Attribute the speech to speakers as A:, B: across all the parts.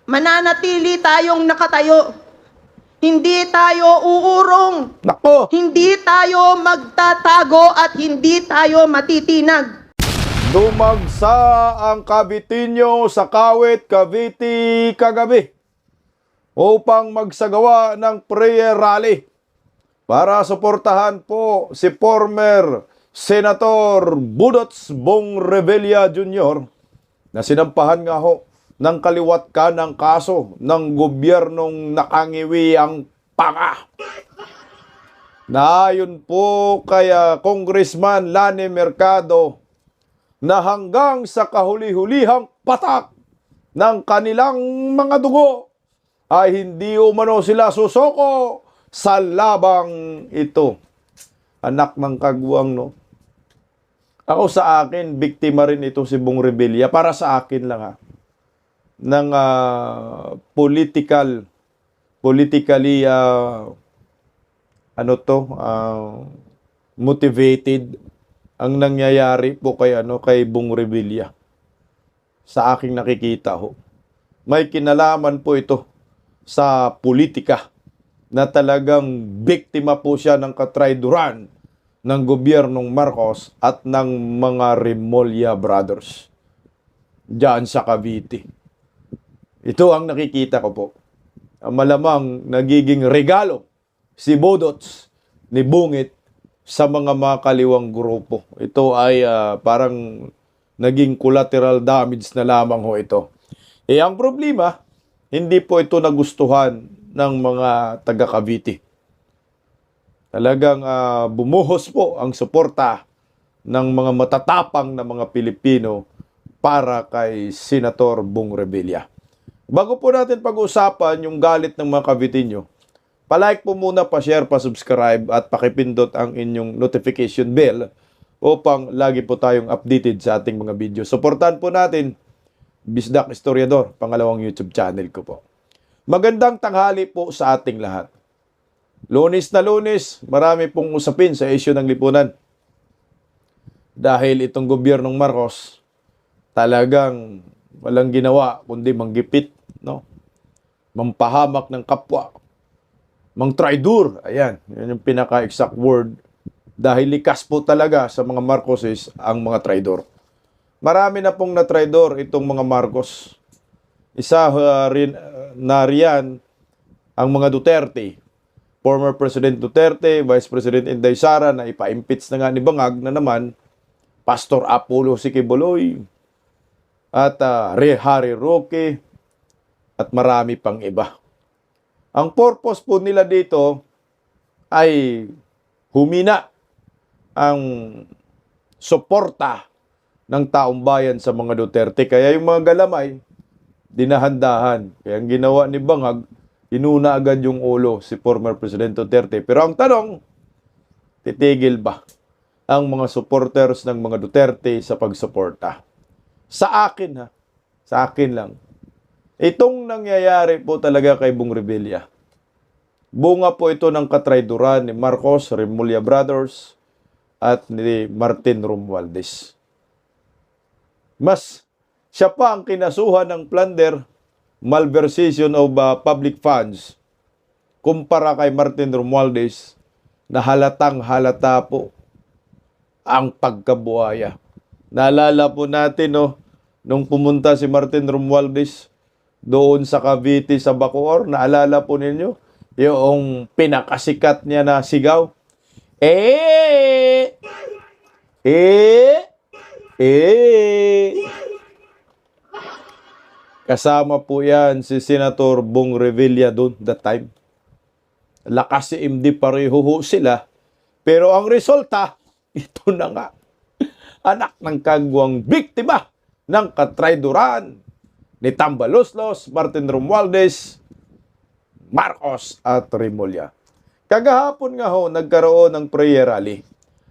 A: mananatili tayong nakatayo. Hindi tayo uurong.
B: Nako!
A: Hindi tayo magtatago at hindi tayo matitinag.
B: Dumagsa ang Caviteño sa Kawit, Cavite kagabi upang magsagawa ng prayer rally para suportahan po si former Senator Budots Bong Revilla Jr. na sinampahan nga ho ng kaliwat kanang kaso ng gobyernong nakangiwi ang panga. Naayon po kay Congressman Lani Mercado na hanggang sa kahuli-hulihang patak ng kanilang mga dugo ay hindi umano sila susoko sa labang ito. Anak ng kagwang, no? Ako sa akin, biktima rin ito si Bong Revilla. Para sa akin lang ng politically motivated ang nangyayari po kay Bong Revilla. Sa aking nakikita ho. May kinalaman po ito sa politika na talagang biktima po siya ng katrayduran ng gobyernong Marcos at ng mga Remulla brothers diyan sa Cavite. Ito ang nakikita ko po. Malamang nagiging regalo si Budots ni Bungit sa mga makaliwang grupo. Ito ay parang naging collateral damage na lamang ho ito. Ang problema, hindi po ito nagustuhan ng mga taga Cavite. Talagang bumuhos po ang suporta ng mga matatapang na mga Pilipino para kay Senator Bong Revilla. Bago po natin pag-usapan yung galit ng mga Caviteño, palike po muna, pa-share, pa-subscribe at pakipindot ang inyong notification bell upang lagi po tayong updated sa ating mga video. Suportahan po natin Bisdak Historiador, pangalawang YouTube channel ko po. Magandang tanghali po sa ating lahat. Lunes na Lunes, marami pong usapin sa issue ng lipunan. Dahil itong gobyernong Marcos, talagang walang ginawa kundi manggipit, no? Mampahamak ng kapwa. Mang traitor, ayan, yun yung pinaka-exact word. Dahil likas po talaga sa mga Marcoses ang mga traidor. Marami na pong na-traidor itong mga Marcos. Isa rin na riyan ang mga Duterte. Former President Duterte, Vice President Inday Sara na ipa-impeach na nga ni Bangag na naman, Pastor Apollo Siquiboloy, at Harry Roque, at marami pang iba. Ang purpose po nila dito ay humina ang suporta ng taong bayan sa mga Duterte. Kaya yung mga galamay, dinahandahan. Kaya ang ginawa ni Bangag, inuna agad yung ulo si former President Duterte. Pero ang tanong, titigil ba ang mga supporters ng mga Duterte sa pagsuporta? Sa akin sa akin lang. Itong nangyayari po talaga kay Bong Revilla. Bunga po ito ng katrayduran ni Marcos, Remulla Brothers, at ni Martin Romualdez. Mas siya pa ang kinasuhan ng plunder, malversation of public funds kumpara kay Martin Romualdez na halatang halata po ang pagkabuhaya. Naalala po natin, nung pumunta si Martin Romualdez doon sa Cavite sa Bacoor, naalala po ninyo yung pinakasikat niya na sigaw, Kasama po yan si Senator Bong Revilla doon that time. Lakas si MD, pareho ho sila. Pero ang resulta, ito na nga. Anak ng kagwang biktima ng katrayduran ni Tambaloslos, Martin Romualdez, Marcos at Remulla. Kagahapon nga ho, nagkaroon ng prayer rally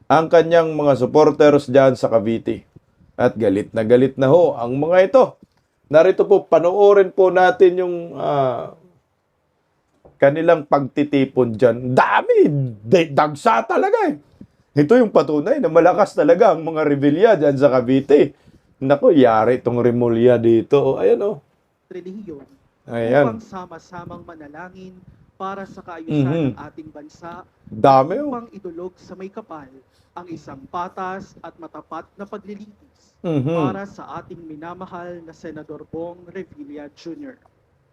B: ang kanyang mga supporters dyan sa Cavite. At galit na ho ang mga ito. Narito po, panoorin po natin yung kanilang pagtitipon dyan. Dami, dagsa talaga eh. Ito yung patunay na malakas talaga ang mga Revilla dyan sa Cavite. Naku, yari itong Remulla dito. Ayan o.
A: Relihiyon.
B: Ayan.
C: upang sama-samang manalangin para sa kaayusan ng ating bansa
B: Dami oh.
C: upang idulog sa may kapal ang isang patas at matapat na paglilitis
B: Mhm.
C: para sa ating minamahal na Senador Bong Revilla Jr.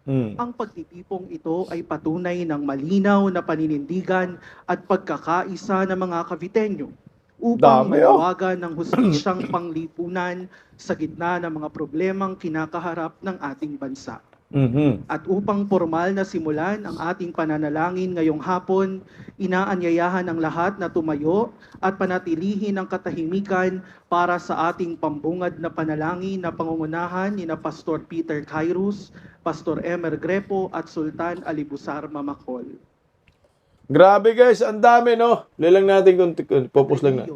B: Mm.
C: Ang pagtitipong ito ay patunay ng malinaw na paninindigan at pagkakaisa ng mga Caviteño upang
B: Dami, oh.
C: manawagan ng hustisyang panglipunan sa gitna ng mga problemang kinakaharap ng ating bansa.
B: Mhm.
C: At upang formal na simulan ang ating pananalangin ngayong hapon, inaanyayahan ang lahat na tumayo at panatilihin ang katahimikan para sa ating pambungad na panalangin na pangungunahan ni na Pastor Peter Kairos, Pastor Emer Grepo at Sultan Alibusar Mamakol.
B: Grabe guys, ang dami no. Lilang natin kung popos lang na.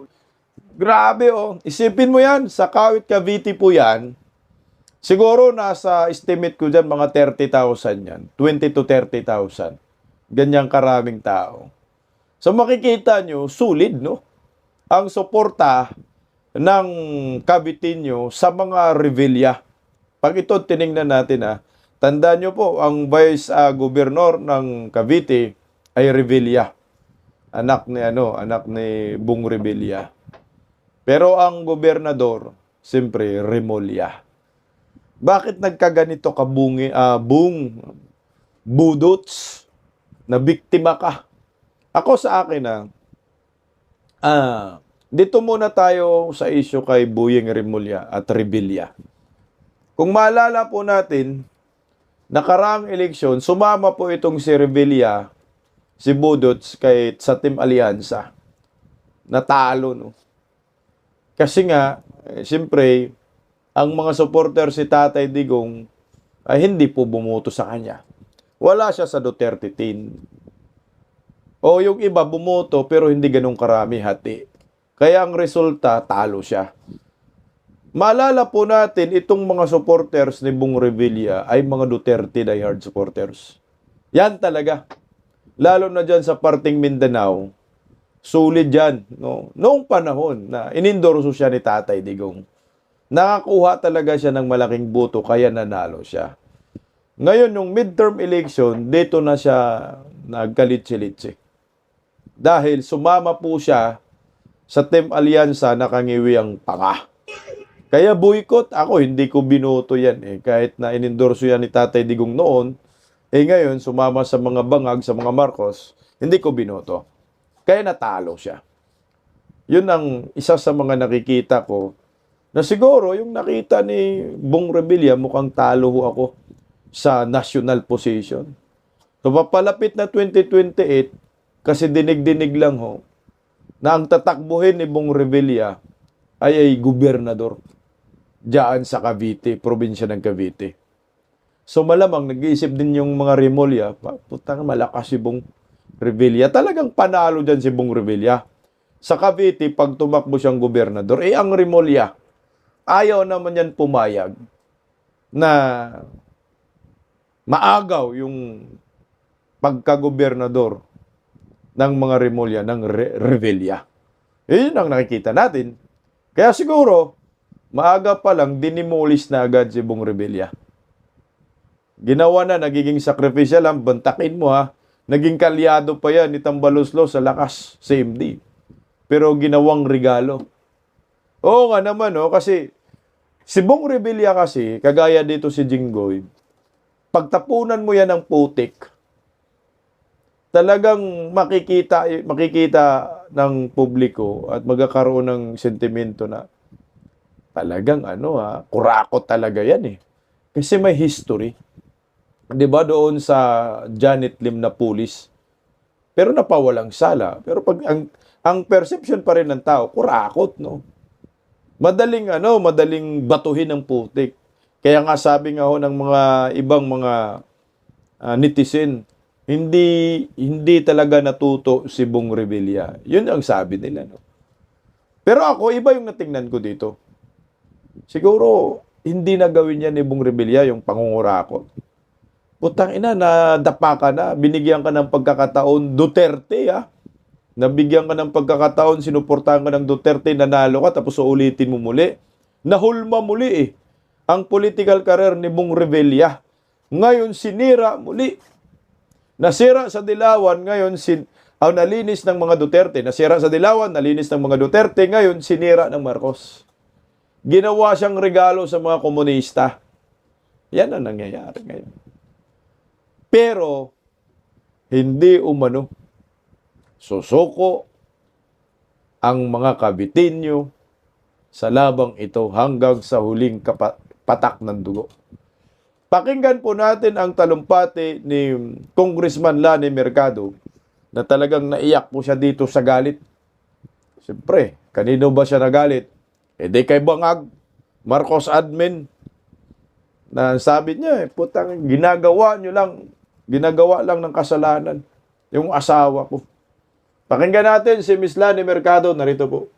B: Grabe oh. Isipin mo yan, sa Kawit Cavite po yan. Siguro nasa estimate ko dyan mga 30,000 yan. 20 to 30,000. Ganyang karaming tao. So makikita nyo, sulit no? Ang suporta ng Caviteño sa mga Revilla. Pag ito tiningnan natin tandaan nyo po, ang Vice Governor ng Cavite ay Revilla. Anak ni Bong Revilla. Pero ang gobernador, siyempre Remulla. Bakit nagkaganito ka budots na biktima ka? Ako sa akin dito muna tayo sa issue kay Buyeng Remulla at Revilla. Kung maalala po natin, nakaraang eleksyon, sumama po itong si Revilla, si Budots sa Team Alyansa. Natalo no. Kasi nga, siyempre, ang mga supporter si Tatay Digong ay hindi po bumoto sa kanya. Wala siya sa Duterte team. O yung iba bumoto pero hindi ganun karami hati. Kaya ang resulta, talo siya. Maalala po natin, itong mga supporters ni Bong Revilla ay mga Duterte diehard supporters. Yan talaga. Lalo na dyan sa parting Mindanao, sulit dyan. No? Noong panahon na inendorso siya ni Tatay Digong, nakakuha talaga siya ng malaking boto kaya nanalo siya. Ngayon, nung midterm election, dito na siya nagkalitsi-litsi. Dahil sumama po siya sa Team Alyansa na kangiwi ang panga. Kaya boycott ako, hindi ko binoto yan Kahit na inendorso yan ni Tatay Digong noon, ngayon sumama sa mga bangag, sa mga Marcos, hindi ko binoto. Kaya natalo siya. Yun ang isa sa mga nakikita ko na siguro yung nakita ni Bong Revilla mukhang talo ho ako sa national position. So papalapit na 2028 kasi dinig-dinig lang ho na ang tatakbuhin ni Bong Revilla ay gobernador diyan sa Cavite, probinsya ng Cavite. So malamang nag-iisip din yung mga Remulla, putang malakas si Bong Revilla. Talagang panalo dyan si Bong Revilla. Sa Cavite, pag tumakbo siyang gobernador, ang Remulla, ayaw naman yan pumayag na maagaw yung pagkagobernador ng mga Remulla, ng Revilla. Yun ang nakikita natin. Kaya siguro, maaga pa lang, dinimolis na agad si Bong Revilla. Ginawa na, nagiging sakripisya lang, bantakin mo naging kalyado pa yan ni Tambaloslo sa lakas, CMD. Pero ginawang regalo. Oo nga naman, kasi si Bong Revilla kasi, kagaya dito si Jinggoy, pagtapunan mo yan ng putik, talagang makikita ng publiko at magkakaroon ng sentimento na talagang kurakot talaga yan Kasi may history. 'Di ba doon sa Janet Lim na pulis? Pero napawalang sala. Pero pag ang perception pa rin ng tao, kurakot, no? Madaling batuhin ng putik. Kaya nga sabi nga ng mga ibang mga netizen, hindi talaga natuto si Bong Revilla. Yun ang sabi nila, no? Pero ako, iba yung natingnan ko dito. Siguro, hindi na gawin niya ni Bong Revilla yung pangungurakot. Putang ina, nadapa ka na, binigyan ka ng pagkakataon, Duterte Nabigyan ka ng pagkakataon, sinuportahan ka ng Duterte, nanalo ka, tapos uulitin mo muli. Nahulma muli Ang political career ni Bong Revilla. Ngayon, sinira muli. Nasira sa Dilawan, ngayon, nalinis ng mga Duterte. Nasira sa Dilawan, nalinis ng mga Duterte. Ngayon, sinira ng Marcos. Ginawa siyang regalo sa mga komunista. Yan ang nangyayari ngayon. Pero, hindi umano susuko ang mga Kabitinyo sa labang ito hanggang sa huling patak ng dugo. Pakinggan po natin ang talumpati ni Congressman Lani Mercado na talagang naiyak po siya dito sa galit. Siyempre, kanino ba siya nagalit? Di kay Bangag, Marcos admin, na sabi niya, putang, ginagawa lang ng kasalanan yung asawa ko. Pakinggan natin si Miss Lani Mercado, narito po.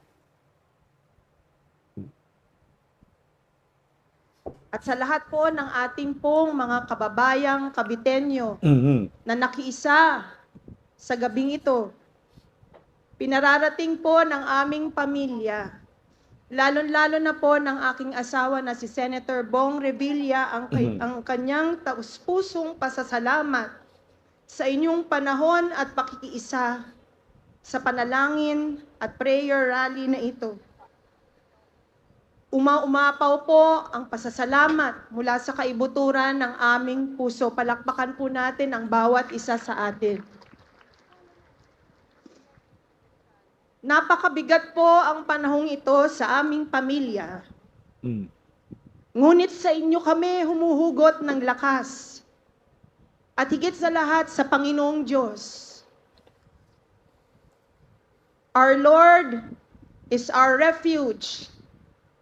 A: At sa lahat po ng ating pong mga kababayang Kabitenyo na nakiisa sa gabing ito, pinararating po ng aming pamilya, lalong-lalo na po ng aking asawa na si Senator Bong Revilla, ang kanyang taus-pusong pasasalamat sa inyong panahon at pakikiisa sa panalangin at prayer rally na ito. Umapaw po ang pasasalamat mula sa kaibuturan ng aming puso. Palakpakan po natin ang bawat isa sa atin. Napakabigat po ang panahong ito sa aming pamilya. Ngunit sa inyo kami humuhugot ng lakas. At higit sa lahat sa Panginoong Diyos. Our Lord is our refuge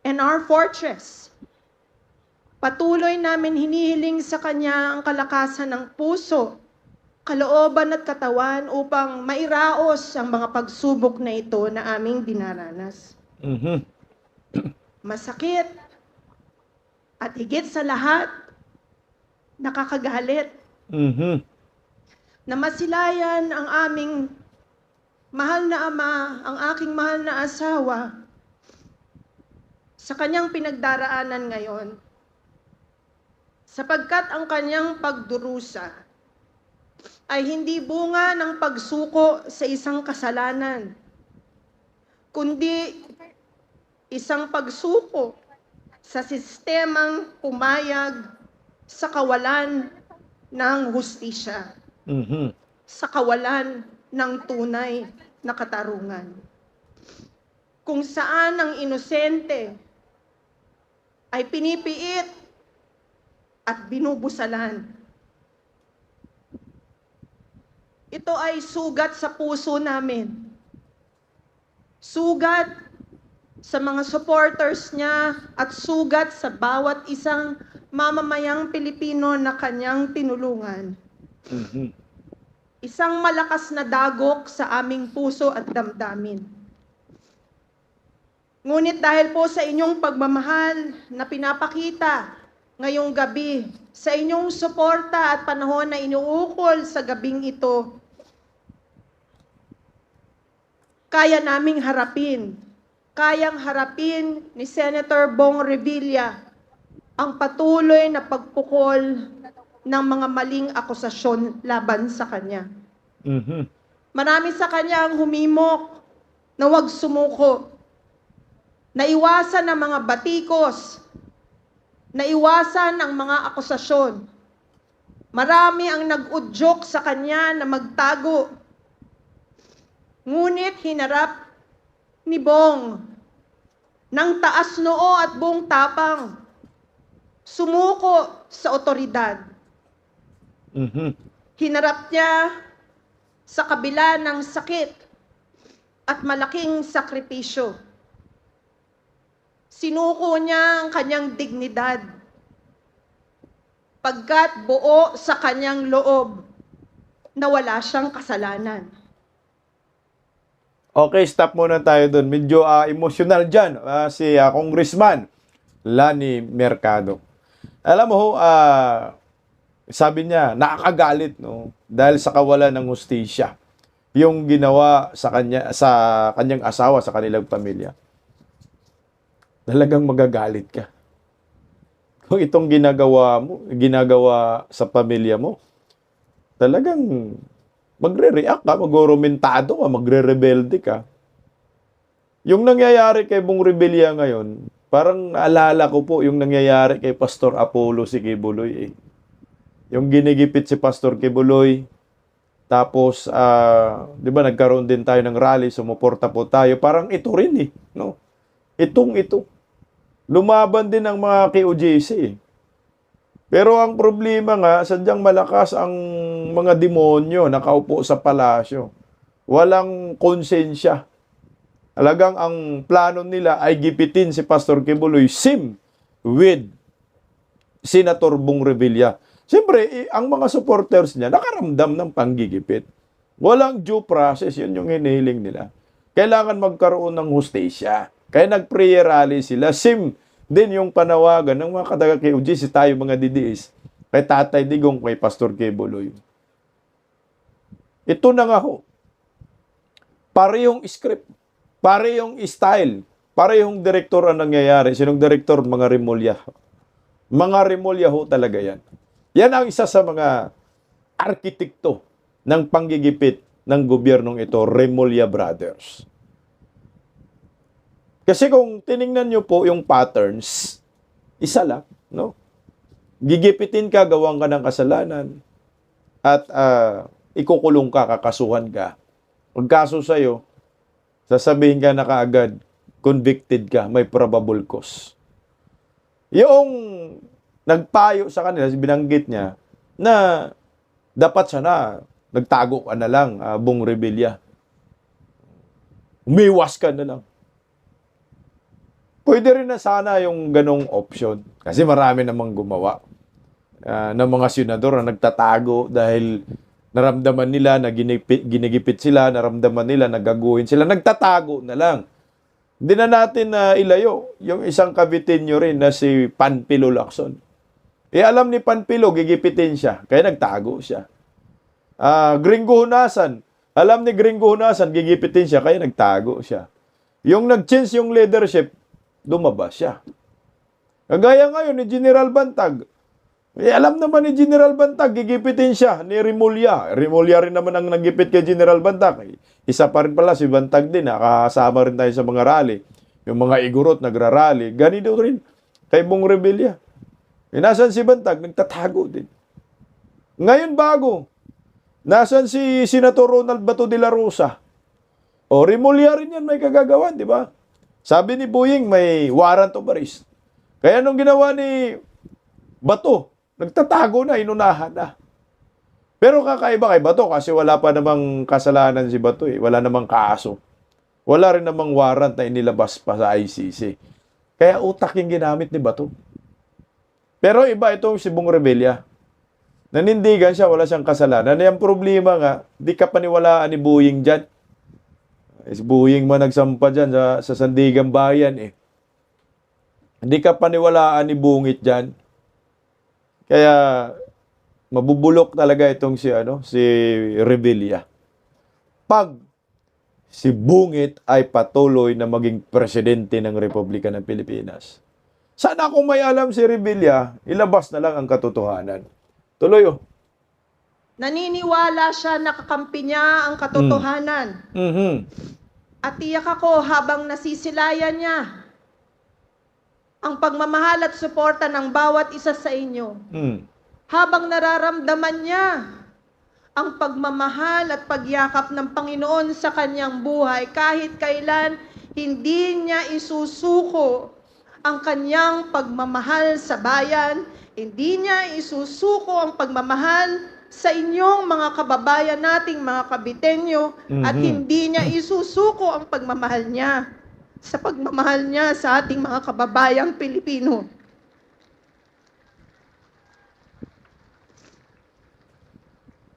A: and our fortress. Patuloy namin hinihiling sa Kanya ang kalakasan ng puso, kalooban at katawan upang mairaos ang mga pagsubok na ito na aming dinaranas. Masakit at higit sa lahat, nakakagalit. Na masilayan ang aming mahal na ama, ang aking mahal na asawa, sa kanyang pinagdaraanan ngayon, sapagkat ang kanyang pagdurusa ay hindi bunga ng pagsuko sa isang kasalanan, kundi isang pagsuko sa sistemang pumayag sa kawalan ng hustisya, sa kawalan ng tunay na katarungan, kung saan ang inosente ay pinipiit at binubusalan. Ito ay sugat sa puso namin. Sugat sa mga supporters niya at sugat sa bawat isang mamamayang Pilipino na kanyang tinulungan. Isang malakas na dagok sa aming puso at damdamin. Ngunit dahil po sa inyong pagmamahal na pinapakita ngayong gabi, sa inyong suporta at panahon na inuukol sa gabing ito, kayang harapin ni Senator Bong Revilla ang patuloy na pagpukol ng mga maling akusasyon laban sa kanya. Marami sa kanya ang humimok na huwag sumuko, naiwasan ang mga batikos, naiwasan ang mga akusasyon. Marami ang nag-udyok sa kanya na magtago. Ngunit hinarap ni Bong ng taas noo at buong tapang, sumuko sa otoridad. Hinarap niya sa kabila ng sakit at malaking sakripisyo. Sinuko niya ang kanyang dignidad, pagkat buo sa kanyang loob na wala siyang kasalanan.
B: Okay, stop muna tayo doon. Medyo emotional dyan si Congressman Lani Mercado. Alam mo, sabi niya, nakakagalit, no? Dahil sa kawalan ng hustisya yung ginawa sa kanyang asawa, sa kanilang pamilya. Talagang magagalit ka kung itong ginagawa sa pamilya mo, talagang magre-react ka, magoromentado ka, magre-rebelde ka. Yung nangyayari kay Bong Revilla ngayon, parang naalala ko po yung nangyayari kay Pastor Apollo si Kibuloy eh. Yung ginigipit si Pastor Kibuloy, tapos, di ba, nagkaroon din tayo ng rally, sumuporta po tayo. Parang ito rin eh, no? Ito. Lumaban din ang mga KOJC eh. Pero ang problema nga, sadyang malakas ang mga demonyo nakaupo sa palasyo. Walang konsensya. Talagang ang plano nila ay gipitin si Pastor Kibuloy with Senator Bong Revilla. Siyempre, ang mga supporters niya nakaramdam ng panggigipit. Walang due process, yun yung hinihiling nila. Kailangan magkaroon ng hustisya. Kaya nag-prayer rally sila. Din yung panawagan ng mga kataga-KOJC, tayo mga DDS, kay Tatay Digong, kay Pastor Kibuloy. Ito na nga ho. Parehong script, parehong style, parehong direktor ang nangyayari. Sinong direktor? Mga Remulla. Mga Remulla ho talaga yan. Yan ang isa sa mga arkitekto ng panggigipit ng gobyernong ito, Remulla Brothers. Kasi kung tiningnan nyo po yung patterns, isa lang, no? Gigipitin ka, gawang ka ng kasalanan, at ikukulong ka, kakasuhan ka. Pag kaso sa'yo, sasabihin ka na kaagad, convicted ka, may probable cause. Yung nagpayo sa kanila, binanggit niya, na dapat sana, nagtago ka na lang, Bong Revilla. Umiwas ka na lang. Pwede rin na sana yung ganong option. Kasi marami namang gumawa ng mga senador na nagtatago dahil naramdaman nila na ginigipit sila, naramdaman nila na gaguhin sila, nagtatago na lang. Hindi na natin ilayo yung isang Caviteño rin na si Panfilo Lacson. Alam ni Panfilo, gigipitin siya, kaya nagtago siya. Gringo Hunasan, alam ni Gringo Hunasan, gigipitin siya, kaya nagtago siya. Yung nag-change yung leadership, lumabas siya. Kagaya ngayon ni General Bantag. Alam naman ni General Bantag, gigipitin siya ni Remulla. Remulla rin naman ang nagipit kay General Bantag. Isa pa rin pala si Bantag din, nakasama rin tayo sa mga rally. Yung mga igurot nagrarally. Ganito rin kay Bong Revilla. Nasaan si Bantag? Nagtatago din. Ngayon bago. Nasaan si Senator Ronald Bato de la Rosa? O, Remulla rin yan may kagagawan, di ba? Sabi ni Boying, may warrant of arrest. Kaya nung ginawa ni Bato, nagtatago na, inunahan na. Pero kakaiba kay Bato kasi wala pa namang kasalanan si Bato eh. Wala namang kaso. Wala rin namang warrant na inilabas pa sa ICC. Kaya utak yung ginamit ni Bato. Pero iba itong si Bong Revilla. Nanindigan siya, wala siyang kasalanan. Yung problema nga, di ka paniwalaan ni Boying dyan. Si Boying man nagsampa dyan sa Sandigan Bayan eh. Hindi ka paniwalaan ni Bungit dyan. Kaya mabubulok talaga itong si Revilla. Pag si Bungit ay patuloy na maging presidente ng Republika ng Pilipinas. Sana kung may alam si Revilla, ilabas na lang ang katotohanan. Tuloy oh.
A: Naniniwala siya na kakampi niya ang katotohanan.
B: Mm-hmm.
A: At tiyak ako habang nasisilayan niya ang pagmamahal at suporta ng bawat isa sa inyo. Habang nararamdaman niya ang pagmamahal at pagyakap ng Panginoon sa kanyang buhay, kahit kailan hindi niya isusuko ang kanyang pagmamahal sa bayan, hindi niya isusuko ang pagmamahal sa inyong mga kababayan nating mga Caviteño, at hindi niya isusuko ang pagmamahal niya sa ating mga kababayang Pilipino.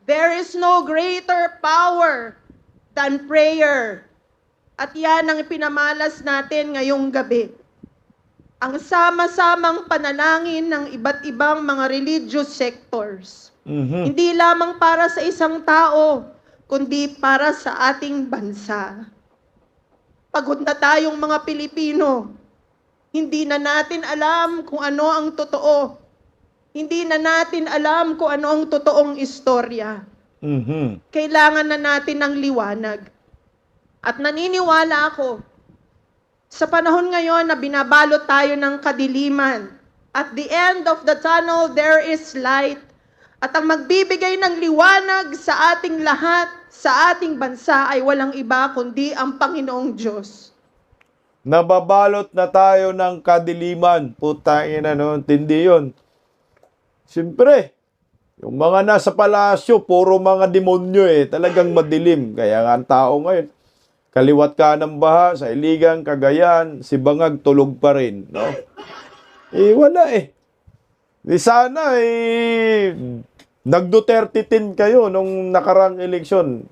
A: There is no greater power than prayer. At yan ang ipinamalas natin ngayong gabi. Ang sama-samang panalangin ng iba't ibang mga religious sectors. Hindi lamang para sa isang tao, kundi para sa ating bansa. Pagod na tayong mga Pilipino Hindi na natin alam kung ano ang totoo. Hindi na natin alam kung ano ang totoong istorya. Kailangan na natin ng liwanag. At naniniwala ako, sa panahon ngayon na binabalot tayo ng kadiliman, at the end of the tunnel, there is light. At ang magbibigay ng liwanag sa ating lahat, sa ating bansa, ay walang iba kundi ang Panginoong Diyos.
B: Nababalot na tayo ng kadiliman. Putangin na no, tindi yun. Siyempre, yung mga nasa palasyo, puro mga demonyo talagang madilim. Kaya nga ang tao ngayon, kaliwat ka ng baha, sa Iligan, Cagayan, si Bangag tulog pa rin. No? Wala Di sana nag-Duterte 10 kayo nung nakarang eleksyon.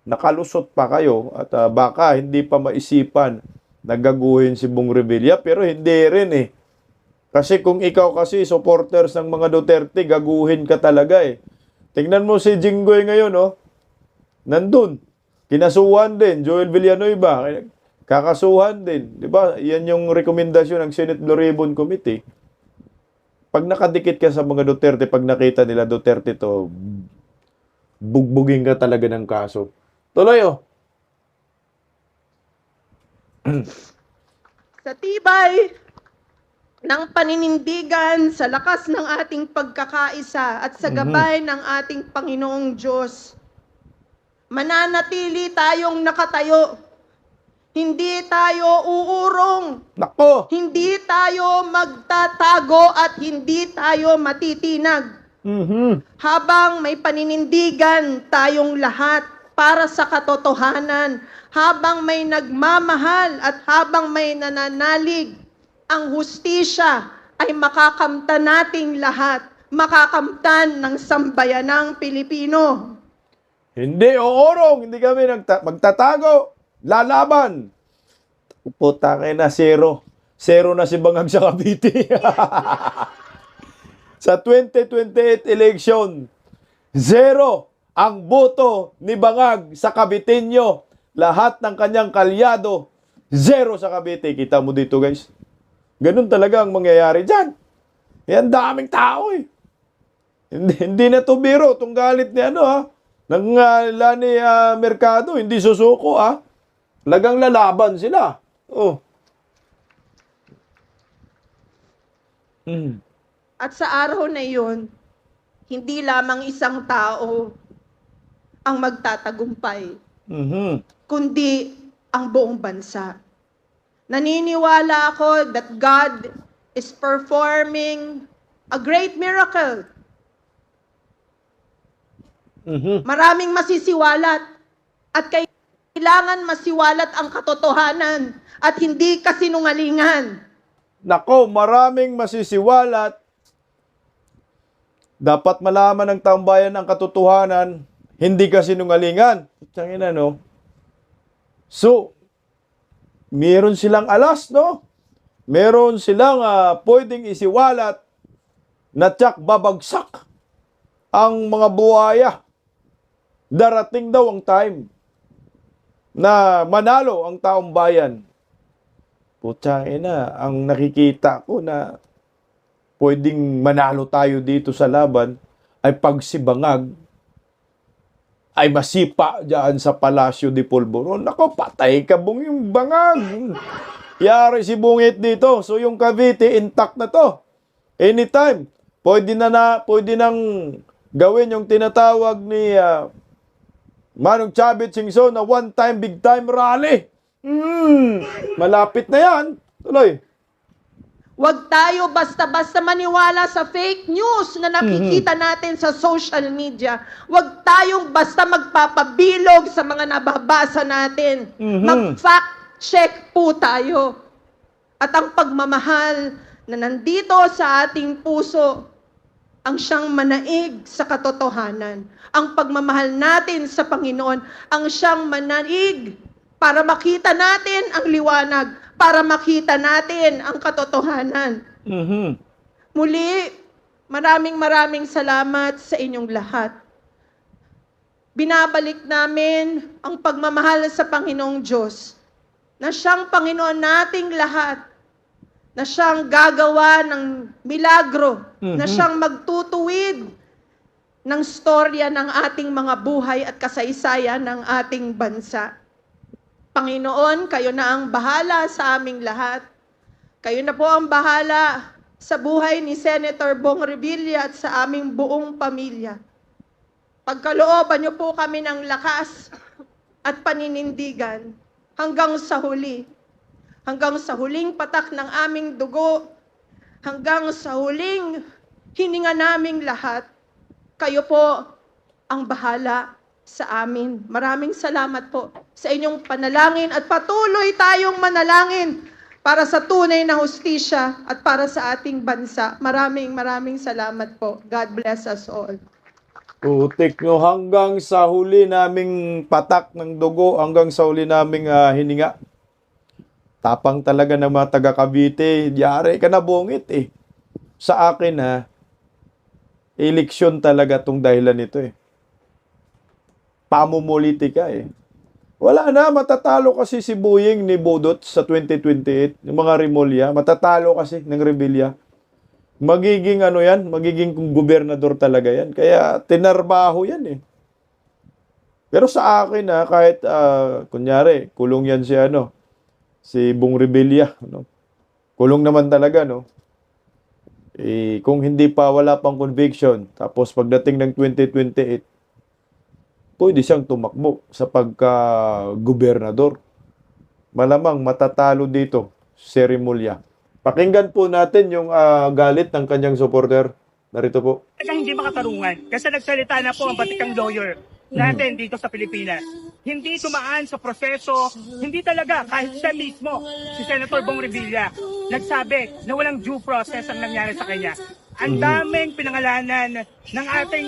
B: Nakalusot pa kayo at baka hindi pa maisipan nagaguhin si Bong Revilla, pero hindi rin Kasi kung ikaw kasi supporters ng mga Duterte, gaguhin ka talaga Tingnan mo si Jinggoy ngayon, nandun. Kinasuhan din, Joel Villanueva, kakasuhan din. Di ba? Yan yung rekomendasyon ng Senate Blue Ribbon Committee. Pag nakadikit ka sa mga Duterte, pag nakita nila Duterte to, bugbugin ka talaga ng kaso. Tuloy,
A: Sa tibay ng paninindigan, sa lakas ng ating pagkakaisa at sa gabay ng ating Panginoong Diyos, mananatili tayong nakatayo. Hindi tayo uurong.
B: Nako!
A: Hindi tayo magtatago at hindi tayo matitinag. Habang may paninindigan tayong lahat para sa katotohanan, habang may nagmamahal at habang may nananalig, ang hustisya ay makakamtan nating lahat, makakamtan ng sambayanang Pilipino.
B: Hindi uurong, hindi kami magtatago, lalaban. Puta kayo na, zero. Zero na si Bangag sa Cavite. Sa 2028 election, zero ang boto ni Bangag sa Caviteño. Lahat ng kanyang kalyado, zero sa Cavite. Kita mo dito, guys. Ganun talaga ang mangyayari dyan. Yan, daming tao Hindi na to biro. Itong galit ni ng Lani Mercado, hindi susuko Lagang lalaban sila.
A: At sa araw na iyon, hindi lamang isang tao ang magtatagumpay, kundi ang buong bansa. Naniniwala ako that God is performing a great miracle. Maraming masisiwalat at kailangan masiwalat ang katotohanan at hindi kasinungalingan.
B: Nako, maraming masisiwalat. Dapat malaman ng taong bayan ang katotohanan, hindi kasinungalingan. Tangina, no? So, meron silang alas, no? Meron silang pwedeng isiwalat na tsak babagsak ang mga buhaya. Darating daw ang time na manalo ang taong bayan. Putangina, ang nakikita ko na pwedeng manalo tayo dito sa laban ay pag si Bangag ay masipa dyan sa Palasyo de Polvoron. Nako, patay ka Bong yung Bangag. Yari si Bungit dito. So yung Cavite, intact na to. Anytime. Pwede nang gawin yung tinatawag ni Manong Chavit Singson na one-time, big-time rally. Malapit na yan. Tuloy.
A: Huwag tayo basta-basta maniwala sa fake news na nakikita natin sa social media. Huwag tayong basta magpapabilog sa mga nababasa natin. Mag-fact check po tayo. At ang pagmamahal na nandito sa ating puso, ang siyang manaig sa katotohanan. Ang pagmamahal natin sa Panginoon, ang siyang manaig para makita natin ang liwanag, para makita natin ang katotohanan. Muli, maraming salamat sa inyong lahat. Binabalik namin ang pagmamahal sa Panginoong Diyos, na siyang Panginoon nating lahat, na siyang gagawa ng milagro, na siyang magtutuwid ng storya ng ating mga buhay at kasaysayan ng ating bansa. Panginoon, kayo na ang bahala sa aming lahat. Kayo na po ang bahala sa buhay ni Senator Bong Revilla at sa aming buong pamilya. Pagkalooban niyo po kami ng lakas at paninindigan hanggang sa huli. Hanggang sa huling patak ng aming dugo, hanggang sa huling hininga naming lahat, kayo po ang bahala sa amin. Maraming salamat po sa inyong panalangin at patuloy tayong manalangin para sa tunay na hustisya at para sa ating bansa. Maraming salamat po. God bless us all.
B: Putik nyo, hanggang sa huli naming patak ng dugo, hanggang sa huli naming hininga. Tapang talaga ng mga taga Cavite. Yari ka na bungit eh. Sa akin eleksyon talaga tong dahilan nito eh. Pamumulitika eh. Wala na, matatalo kasi si Buying ni Budot sa 2028. Yung mga Rimulya, matatalo kasi ng Revilla. Magiging magiging gobernador talaga yan. Kaya tinarbaho yan eh. Pero sa akin kahit kunyari, kulong yan si Bong Revilla, kulong naman talaga, kung hindi pa wala pang conviction, tapos pagdating ng 2028, pwede siyang tumakbo sa pagka-gobernador. Malamang matatalo dito si Rimulya. Pakinggan po natin yung galit ng kanyang supporter. Narito po.
D: Hindi makatarungan kasi nagsalita na po ang batikang lawyer natin dito sa Pilipinas. Hindi tumaan sa proseso, hindi talaga kahit siya mismo, si Senator Bong Revilla, nagsabi na walang due process ang nangyari sa kanya. Ang daming pinangalanan ng ating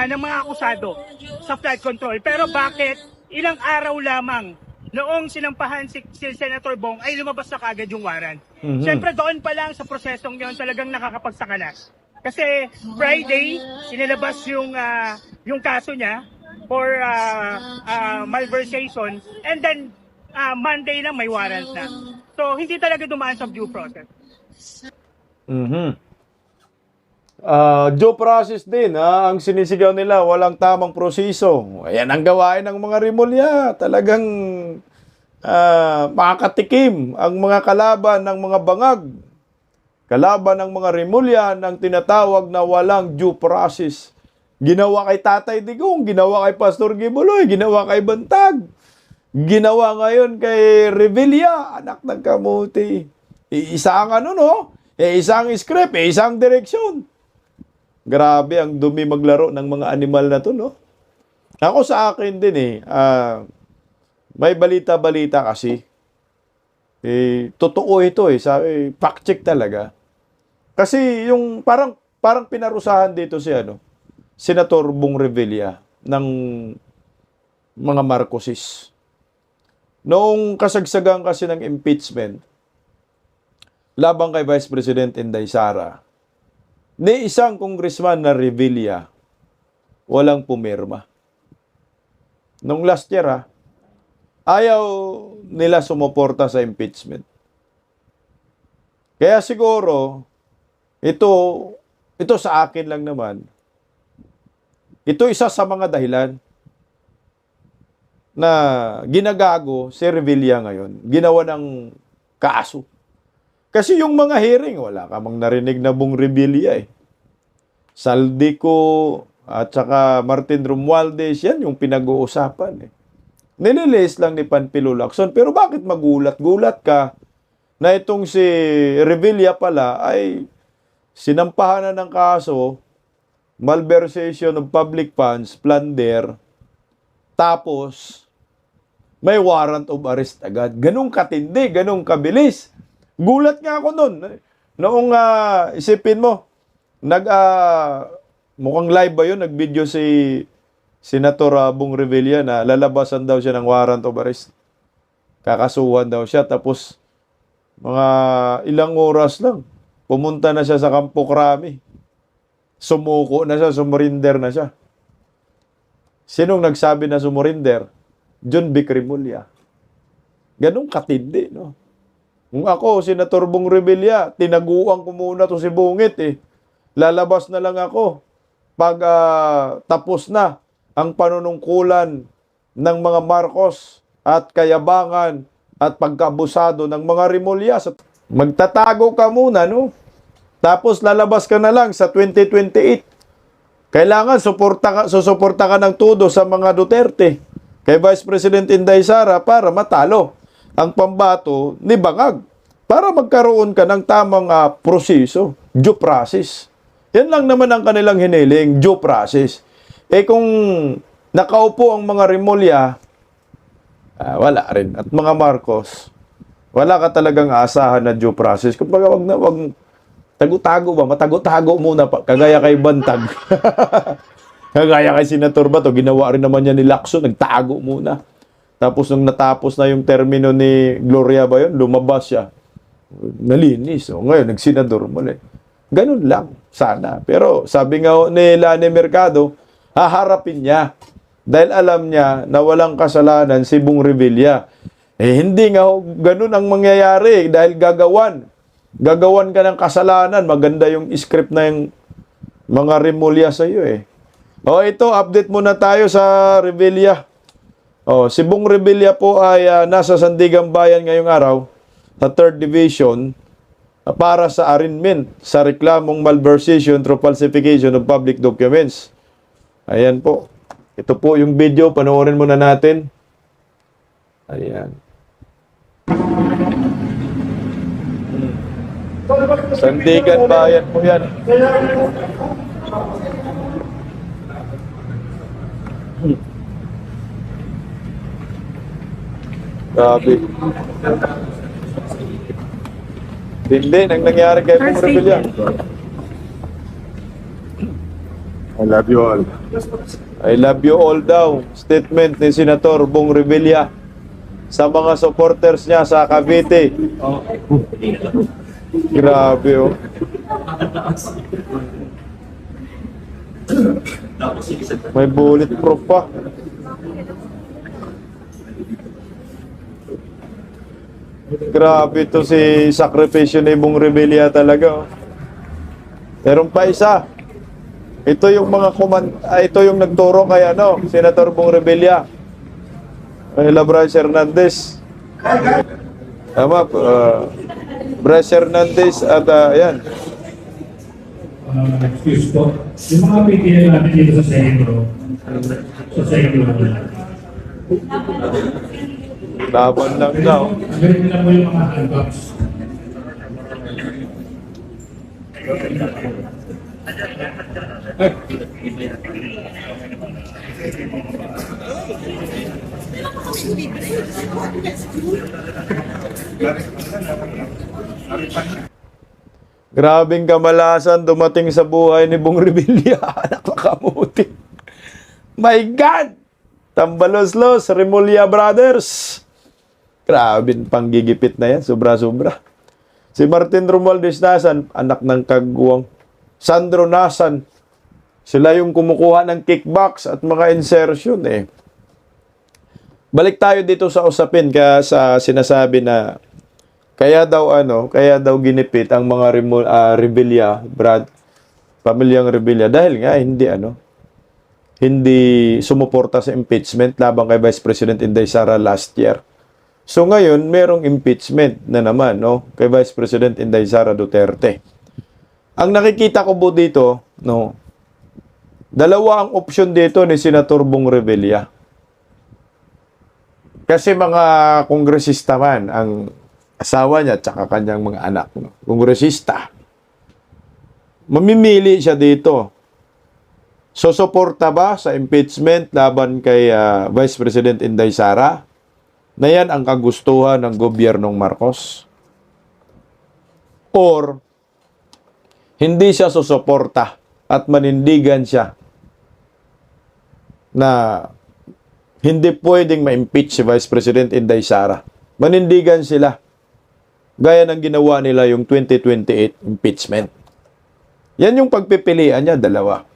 D: ng mga akusado sa flood control. Pero bakit ilang araw lamang noong sinampahan si Senator Bong ay lumabas na kagad yung warrant? Siyempre doon pa lang sa prosesong yun talagang nakakapagsaka na. Kasi Friday, inilabas yung kaso niya for malversation, and then Monday lang may warrant na. So hindi talaga dumaan sa due process.
B: Due process din ang sinisigaw nila, walang tamang proseso. Ayan ang gawain ng mga Rimulya. Talagang makakatikim ang mga kalaban ng mga bangag. Kalaban ng mga Rimulya ng tinatawag na walang due process. Ginawa kay Tatay Digong, ginawa kay Pastor Gibuloy, ginawa kay Bantag, ginawa ngayon kay Revilla, anak ng kamuti. Isang isang script, isang direksyon. Grabe ang dumi maglaro ng mga animal na to, no? Ako sa akin din may balita-balita kasi. Totoo ito fact check talaga. Kasi yung parang pinarusahan dito si Senator Bong Revilla ng mga Marcoses. Noong kasagsagan kasi ng impeachment labang kay Vice President Inday Sara, ni isang congressman na Revilla walang pumirma. Nung last year ayaw nila sumuporta sa impeachment. Kaya siguro ito sa akin lang naman, ito isa sa mga dahilan na ginagago si Revilla ngayon, ginawa ng kaso. Kasi yung mga hearing, wala ka mang narinig na Bong Revilla Saldico at saka Martin Romualdez, yan yung pinag-uusapan Nililis lang ni Panfilo Lacson. Pero bakit magulat-gulat ka na itong si Revilla pala ay sinampahan na ng kaso, malversation of public funds, plunder, tapos may warrant of arrest agad. Ganong katindi, ganong kabilis. Gulat nga ako nun. Noong isipin mo, mukhang live ba yun? Nag-video si Senator Bong Revilla na lalabasan daw siya ng warrant of arrest. Kakasuhan daw siya. Tapos, mga ilang oras lang, pumunta na siya sa Campo Crame. Sumuko na siya, sumurinder na siya. Sinong nagsabi na sumurinder? John Vic Rimulya. Ganong katindi, no? Kung ako, Senator Bong Revilla, tinaguan ko muna to si Bungit eh. Lalabas na lang ako pag tapos na ang panunungkulan ng mga Marcos at kayabangan at pagkaabusado ng mga Remulyas. Magtatago ka muna, no? Tapos lalabas ka na lang sa 2028. Kailangan susuporta ka ng todo sa mga Duterte kay Vice President Inday Sara para matalo ang pambato ni Bangag. Para magkaroon ka ng tamang proseso, due process. Yan lang naman ang kanilang hiniling, due process. Eh kung nakaupo ang mga Rimulya, wala rin. At mga Marcos, wala ka talagang asahan na due process. Kumbaga wag tago-tago ba? Matago-tago muna pa. Kagaya kay Bantag. Kagaya kay Senator Bato, ginawa rin naman niya ni Lacson, nagtago muna. Tapos nung natapos na yung termino ni Gloria ba yun, lumabas siya. Nalinis. O ngayon, nagsenador muli. Ganun lang, sana. Pero sabi nga ni Lani Mercado, haharapin niya. Dahil alam niya na walang kasalanan si Bong Revilla. Eh hindi nga ganun ang mangyayari dahil gagawan ka ng kasalanan. Maganda yung script na yung mga Rimulya sa iyo eh. O ito, update muna tayo sa Revilla. Si Bong Revilla po ay nasa Sandigan Bayan ngayong araw sa 3rd Division para sa arraignment sa reklamong malversation through falsification of public documents. Ayan po. Ito po yung video. Panoorin muna natin. Ayan. Sandigan Bayan po yan. Grabe. Hindi, nang nangyari kay Bong Revilla.
E: I love you all.
B: I love you all daw. Statement ni Senator Bong Revilla sa mga supporters niya sa Cavite. Grabe oh. May bulletproof pa. Grabe to si sakripisyo ni Bong Revilla talaga. Oh. Meron pa isa. Ito yung mga ito yung nagturo kay Senator Bong Revilla. Bryce Hernandez. Tama, Bryce Hernandez at ayan.
F: Excuse po. Yung mga PTL natin dito sa Sentro.
B: Laban lang daw.
F: Ganito na po yung mga handbox.
B: Grabing kamalasan dumating sa buhay ni Bong Revilla. Anak na kamuti. My God! Tambaloslos, Rimulya Brothers. Grabing panggigipit na yan. Sobra-sobra. Si Martin Romualdez Nasan, anak ng kagwang. Sandro Nasan. Sila yung kumukuha ng kickbacks at mga insertion eh. Balik tayo dito sa usapin kaya sa sinasabi na kaya daw ginipit ang mga Revilla, pamilyang Revilla dahil nga hindi sumuporta sa impeachment laban kay Vice President Inday Sara last year. So ngayon, merong impeachment na naman kay Vice President Inday Sara Duterte. Ang nakikita ko po dito, dalawa ang opsyon dito ni Senator Bong Revilla. Kasi mga kongresista man ang asawa niya at saka kanyang mga anak, kongresista. Mamimili siya dito. Susuporta ba sa impeachment laban kay Vice President Inday Sara? Na yan ang kagustuhan ng gobyernong Marcos? Or hindi siya susuporta at manindigan siya na hindi pwedeng ma-impeach si Vice President Inday Sara. Manindigan sila. Gaya ng ginawa nila yung 2028 impeachment. Yan yung pagpipilian niya, dalawa.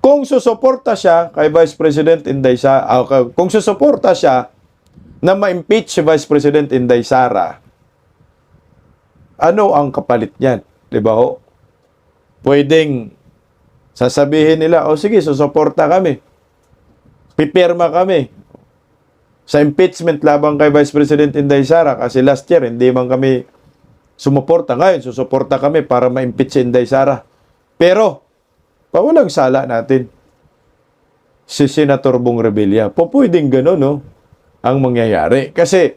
B: Kung susuporta siya kay Vice President Inday Sara, kung susuporta siya na ma-impeach si Vice President Inday Sara, ano ang kapalit niyan? Di ba ho? Pwedeng sasabihin nila, o sige, susuporta kami. Pipirma kami sa impeachment labang kay Vice President Inday Sara kasi last year hindi man kami sumuporta. Ngayon, susuporta kami para ma-impeach si Inday Sara. Pero, pawalang sala natin si Senator Bong Revilla. Pwedeng gano'n, no? Ang mangyayari. Kasi,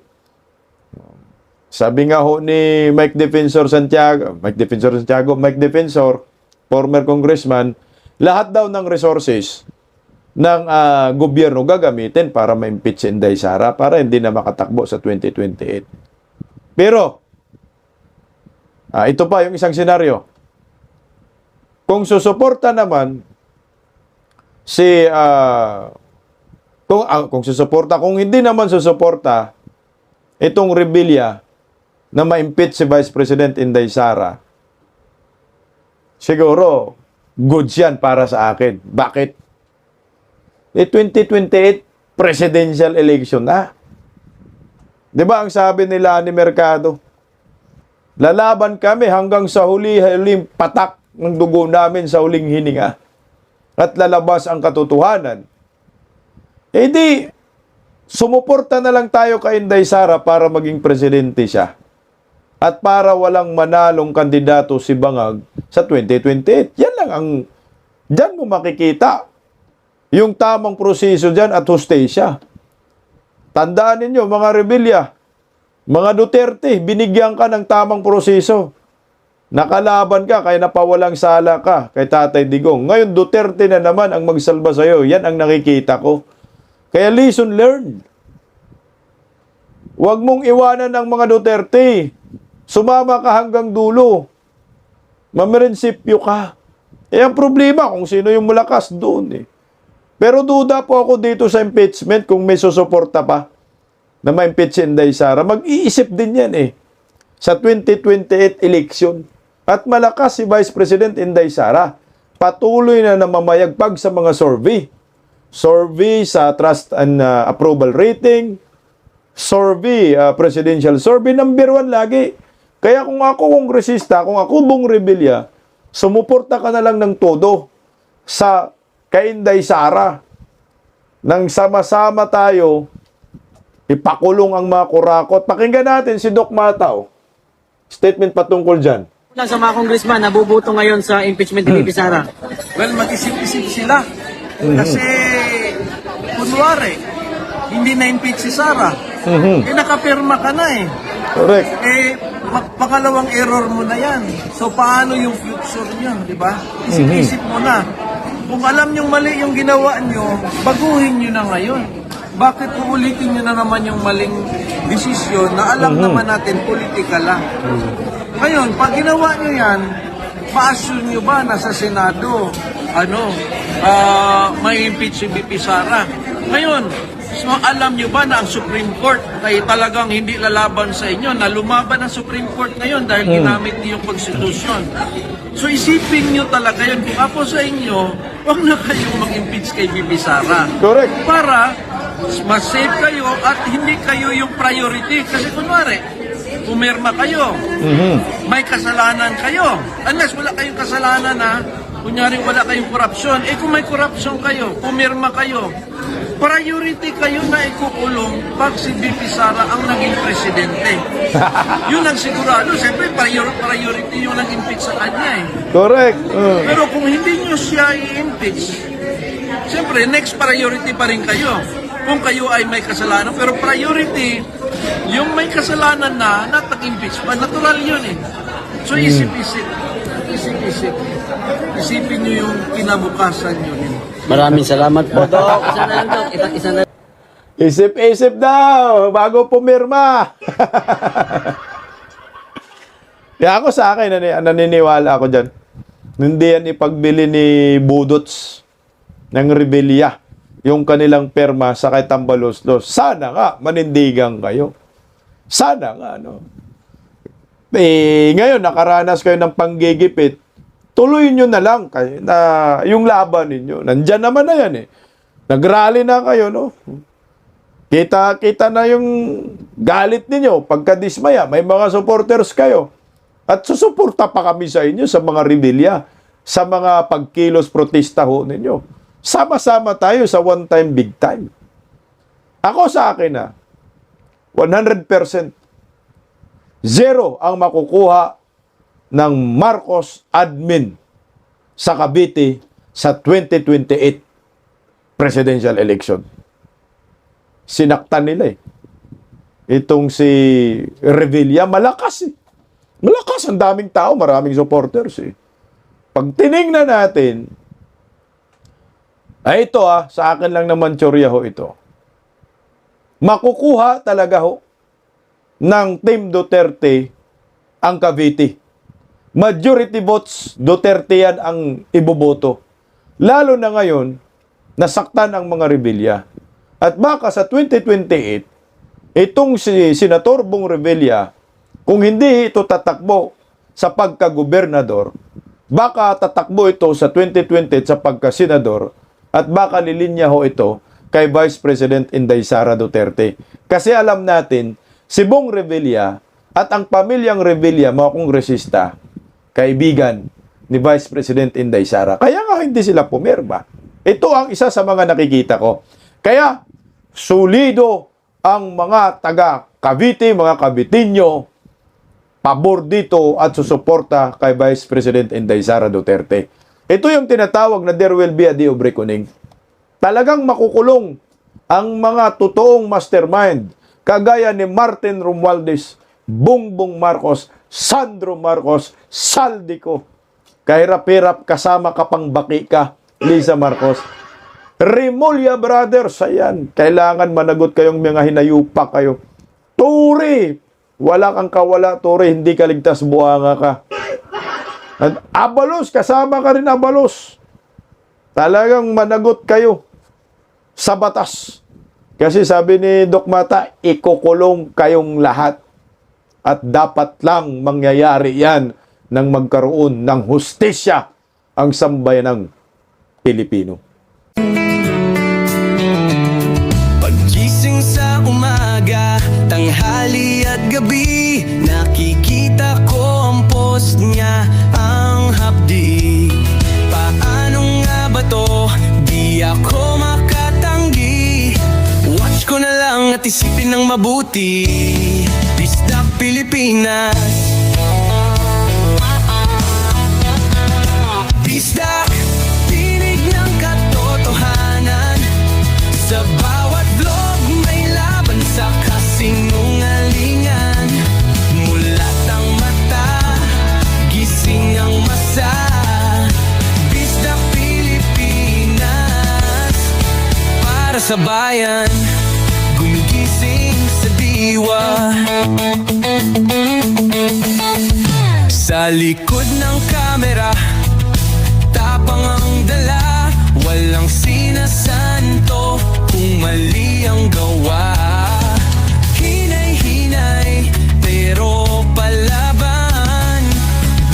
B: sabi nga ho ni Mike Defensor, former congressman, lahat daw ng resources ng gobyerno gagamitin para ma-impeach si Inday Sara para hindi na makatakbo sa 2028. Pero, ito pa yung isang senaryo. Kung susuporta naman si kung hindi naman susuporta itong Revilla na ma-impeach si Vice President Inday Sara, siguro goods yan para sa akin. Bakit? 2028 presidential election na. 'Di ba ang sabi nila ni Mercado? Lalaban kami hanggang sa huling patak ng dugo namin sa huling hininga. At lalabas ang katotohanan. Eh di, sumuporta na lang tayo kay Inday Sara para maging presidente siya. At para walang manalong kandidato si Bangag sa 2028. Yan lang ang, dyan mo makikita yung tamang proseso dyan at hostesya. Tandaan ninyo, mga Revilla, mga Duterte, binigyan ka ng tamang proseso. Nakalaban ka, kaya napawalang sala ka kay Tatay Digong. Ngayon, Duterte na naman ang magsalba sa'yo. Yan ang nakikita ko. Kaya lesson learned. Huwag mong iwanan ang mga Duterte. Sumama ka hanggang dulo. Mamirinsipyo ka. Ang problema kung sino yung malakas doon eh. Pero duda po ako dito sa impeachment kung may susuporta pa na ma-impeach si Inday Sara. Mag-iisip din yan eh. Sa 2028 election. At malakas si Vice President Inday Sara. Patuloy na namamayagpag sa mga survey. Survey sa trust and approval rating. Survey, presidential survey. Number 1 lagi. Kaya kung ako kongresista, kung ako Bong Revilla, sumuporta ka na lang ng todo sa kay Inday Sara. Nang sama-sama tayo, ipakulong ang mga kurakot. Pakinggan natin si Doc Mataw. Statement patungkol dyan.
G: Sa mga congressman, nabubuto ngayon sa impeachment ni Bibi Sara.
H: Well, mag-isip-isip sila. Kasi, kunwari, hindi na-impeach si Sara. Nakapirma ka na eh.
B: Correct.
H: Pangalawang error mo na yan. So, paano yung future niya, di ba? Isip-isip mo na. Kung alam niyong mali yung ginawa niyo, baguhin niyo na ngayon. Bakit uulitin niyo na naman yung maling desisyon na alam naman natin political lang? Ngayon, pag ginawa niyo yan, ma-assume niyo ba na sa Senado, may impeach si BP Sara? Ngayon, so alam niyo ba na ang Supreme Court ay talagang hindi lalaban sa inyo, na lumaban ang Supreme Court ngayon dahil ginamit niyo yung Constitution? So isipin niyo talaga yun. Kung ako sa inyo, huwag na kayong mag-impeach kay BP Sara.
B: Correct.
H: Para mas safe kayo at hindi kayo yung priority. Kasi kunwari, pumirma kayo, may kasalanan kayo. Unless wala kayong kasalanan na, kunyari wala kayong korupsyon. Kung may korupsyon kayo, pumirma kayo, priority kayo na ikukulong pag si BP Sara ang naging presidente. Yun ang sigurado. Siyempre, priority yung nag-impeach sa kanya eh.
B: Correct.
H: Pero kung hindi nyo siya i-impeach, siyempre, next priority pa rin kayo. Kung kayo ay may kasalanan. Pero priority, yung may kasalanan na nag-impeach pa. Natural yun eh. So, isip-isip. Isip-isip. Isipin nyo yung kinabukasan nyo.
G: Maraming salamat po, Dok. Isa na lang, Dok. Isa na.
B: Isip-isip daw bago pumirma. Kaya ako sa akin, naniniwala ako dyan. Hindi yan ipagbili ni Budots ng Revilla yung kanilang perma sa kay Tambaloslos. Sana nga, manindigan kayo. Sana nga, no? Ngayon, nakaranas kayo ng panggigipit. Tuloy nyo na lang kayo na yung laban ninyo. Nandyan naman na yan eh. Nagrally na kayo, no? Kita na yung galit ninyo pagkadismaya. May mga supporters kayo. At susuporta pa kami sa inyo sa mga rebelya, sa mga pagkilos protesta ho ninyo. Sama-sama tayo sa one time, big time. Ako sa akin 100%. Zero ang makukuha ng Marcos admin sa Cavite sa 2028 presidential election. Sinaktan nila Itong si Revilla, malakas Malakas, ang daming tao, maraming supporters Pag tinignan natin, ito sa akin lang naman teorya ito. Makukuha talaga ng Team Duterte ang Cavite. Majority votes, Duterte yan ang iboboto. Lalo na ngayon, nasaktan ang mga rebelya. At baka sa 2028, itong si Senator Bong Revilla, kung hindi ito tatakbo sa pagka-gobernador, baka tatakbo ito sa 2020 sa pagka-senador at baka lilinya ito kay Vice President Inday Sara Duterte. Kasi alam natin, si Bong Revilla at ang pamilyang Revilla, mga kongresista, kaibigan ni Vice President Inday Sara. Kaya nga hindi sila pumirma. Ito ang isa sa mga nakikita ko. Kaya, solido ang mga taga Cavite, mga Caviteño, pabor dito at susuporta kay Vice President Inday Sara Duterte. Ito yung tinatawag na there will be a day of reckoning. Talagang makukulong ang mga totoong mastermind kagaya ni Martin Romualdez, Bongbong Marcos, Sandro Marcos, Saldico. Kahirap-hirap kasama ka pang baki ka, Lisa Marcos. Remulla Brothers, ayan. Kailangan managot kayong mga hinayupa kayo. Turi, wala kang kawala, Turi, hindi ka ligtas, buhanga ka. At Abalos, kasama ka rin Abalos. Talagang managot kayo sa batas. Kasi sabi ni Doc Mata, ikukulong kayong lahat. At dapat lang mangyayari yan nang magkaroon ng hustisya ang sambayanang Pilipino.
I: Paggising sa umaga, tanghali at gabi, nakikita ko ang post niya, ang hapdi. Paano nga ba to? Di ako makatanggi. Watch ko na lang at isipin ng mabuti. Bisdak Pilipinas. Bisdak, tinig ng katotohanan. Sa bawat vlog may laban sa kasinungalingan. Mulat ang mata, gising ang masa. Bisdak Pilipinas, para sa bayan, gumigising sa diwa. Sa likod ng kamera, tapang ang dala, walang sinasanto kung mali ang gawa. Hinay-hinay, pero palaban.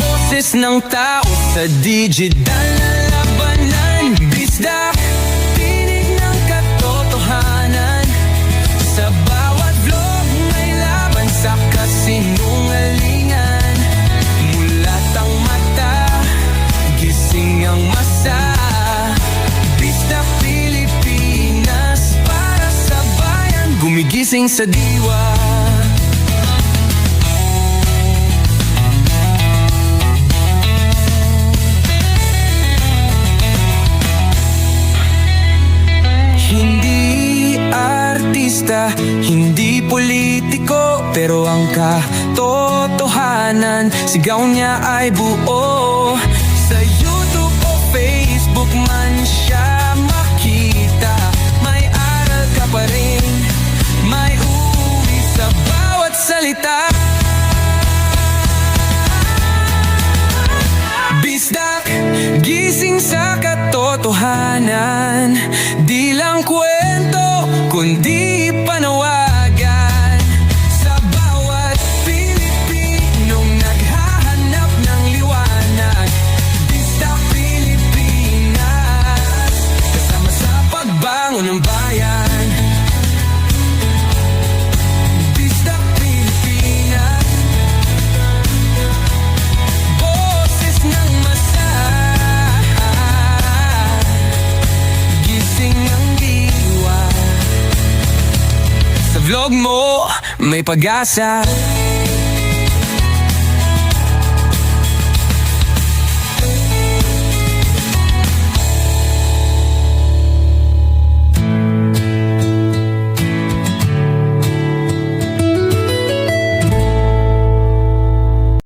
I: Boses ng tao sa digital na labanan. Bisdak, tinig ng katotohanan. Sa bawat vlog may laban sa kasinungalingan. Mulat ang mata, gising ang masa. Bisdak Pilipinas, para sa bayan, gumigising sa diwa. Hindi artista, hindi politiko, pero ang katotohanan, sigaw niya ay buo. Sa YouTube o Facebook man siya makita, may aral ka pa rin, may uwi sa bawat salita. Bisdak, gising sa katotohanan. Di lang kwento, kundi panawagan. Sa bawat Pilipinong naghahanap ng liwanag. Bisdak Pilipinas, kasama sa pagbangon ng bayan. vlog mo may pag-asa.